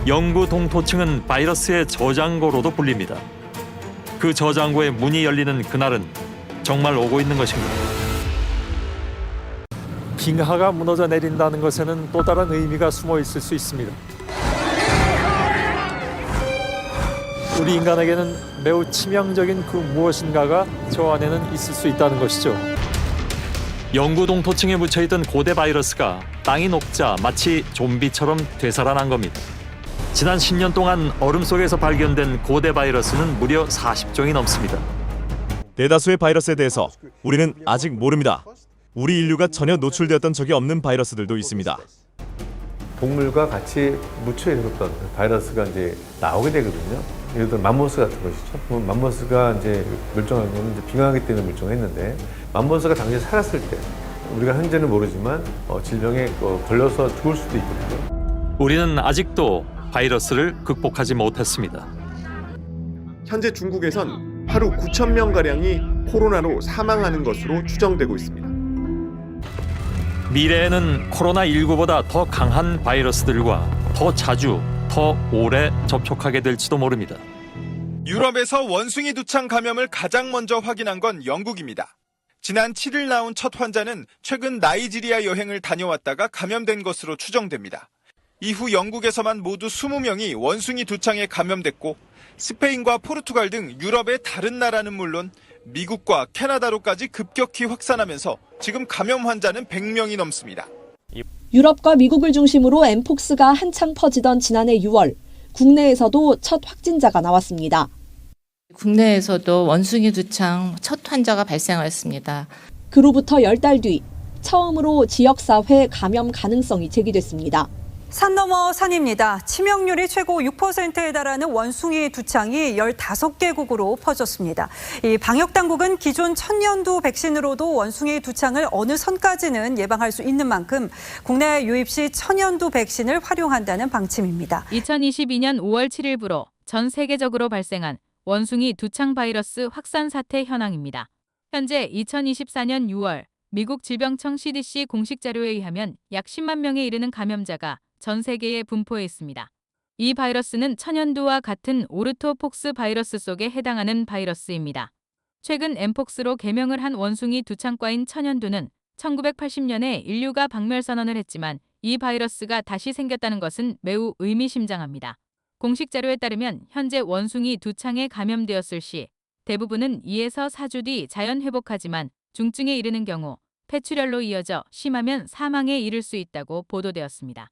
영구 동토층은 바이러스의 저장고로도 불립니다. 그 저장고의 문이 열리는 그날은 정말 오고 있는 것인가? 빙하가 무너져 내린다는 것에는 또 다른 의미가 숨어 있을 수 있습니다. 우리 인간에게는 매우 치명적인 그 무엇인가가 저 안에는 있을 수 있다는 것이죠. 영구 동토층에 묻혀있던 고대 바이러스가 땅이 녹자 마치 좀비처럼 되살아난 겁니다. 지난 10년 동안 얼음 속에서 발견된 고대 바이러스는 무려 40종이 넘습니다. 대다수의 바이러스에 대해서 우리는 아직 모릅니다. 우리 인류가 전혀 노출되었던 적이 없는 바이러스들도 있습니다. 동물과 같이 묻혀 있었던 바이러스가 이제 나오게 되거든요. 예를 들어 맘모스 같은 것이죠. 맘모스가 이제 멸종한 건 이제 빙하기 때문에 멸종했는데, 맘모스가 당시에 살았을 때 우리가 현재는 모르지만 질병에 걸려서 죽을 수도 있거든요. 우리는 아직도 바이러스를 극복하지 못했습니다. 현재 중국에선 하루 9,000명가량이 코로나로 사망하는 것으로 추정되고 있습니다. 미래에는 코로나19보다 더 강한 바이러스들과 더 자주, 더 오래 접촉하게 될지도 모릅니다. 유럽에서 원숭이 두창 감염을 가장 먼저 확인한 건 영국입니다. 지난 7일 나온 첫 환자는 최근 나이지리아 여행을 다녀왔다가 감염된 것으로 추정됩니다. 이후 영국에서만 모두 20명이 원숭이 두창에 감염됐고, 스페인과 포르투갈 등 유럽의 다른 나라는 물론 미국과 캐나다로까지 급격히 확산하면서 지금 감염 환자는 100명이 넘습니다. 유럽과 미국을 중심으로 엠폭스가 한창 퍼지던 지난해 6월, 국내에서도 첫 확진자가 나왔습니다. 국내에서도 원숭이 두창 첫 환자가 발생하였습니다. 그로부터 10달 뒤 처음으로 지역사회 감염 가능성이 제기됐습니다. 산 넘어 산입니다. 치명률이 최고 6%에 달하는 원숭이 두창이 15개국으로 퍼졌습니다. 이 방역당국은 기존 천연두 백신으로도 원숭이 두창을 어느 선까지는 예방할 수 있는 만큼 국내 유입 시 천연두 백신을 활용한다는 방침입니다. 2022년 5월 7일부로 전 세계적으로 발생한 원숭이 두창 바이러스 확산 사태 현황입니다. 현재 2024년 6월 미국 질병청 CDC 공식 자료에 의하면 약 10만 명에 이르는 감염자가 전 세계에 분포해 있습니다. 이 바이러스는 천연두와 같은 오르토폭스 바이러스 속에 해당하는 바이러스입니다. 최근 엠폭스로 개명을 한 원숭이 두창과인 천연두는 1980년에 인류가 박멸선언을 했지만 이 바이러스가 다시 생겼다는 것은 매우 의미심장합니다. 공식 자료에 따르면 현재 원숭이 두창에 감염되었을 시 대부분은 2에서 4주 뒤 자연 회복하지만 중증에 이르는 경우 폐출혈로 이어져 심하면 사망에 이를 수 있다고 보도되었습니다.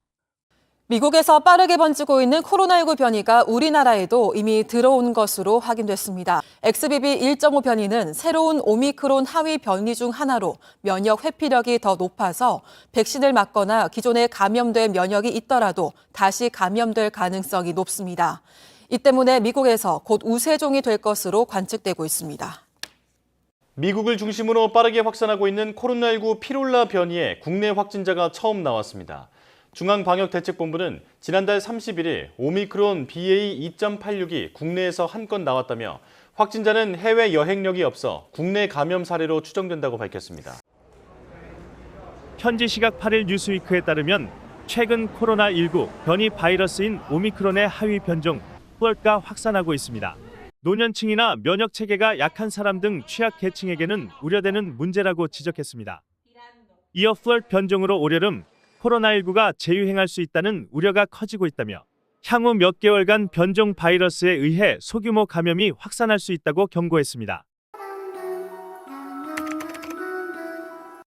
미국에서 빠르게 번지고 있는 코로나19 변이가 우리나라에도 이미 들어온 것으로 확인됐습니다. XBB 1.5 변이는 새로운 오미크론 하위 변이 중 하나로 면역 회피력이 더 높아서 백신을 맞거나 기존에 감염된 면역이 있더라도 다시 감염될 가능성이 높습니다. 이 때문에 미국에서 곧 우세종이 될 것으로 관측되고 있습니다. 미국을 중심으로 빠르게 확산하고 있는 코로나19 피롤라 변이의 국내 확진자가 처음 나왔습니다. 중앙방역대책본부는 지난달 31일 오미크론 BA 2.86이 국내에서 한 건 나왔다며 확진자는 해외 여행력이 없어 국내 감염 사례로 추정된다고 밝혔습니다. 현지 시각 8일 뉴스위크에 따르면 최근 코로나19 변이 바이러스인 오미크론의 하위 변종 플러트가 확산하고 있습니다. 노년층이나 면역 체계가 약한 사람 등 취약 계층에게는 우려되는 문제라고 지적했습니다. 이어 플러트 변종으로 올여름 코로나19가 재유행할 수 있다는 우려가 커지고 있다며 향후 몇 개월간 변종 바이러스에 의해 소규모 감염이 확산할 수 있다고 경고했습니다.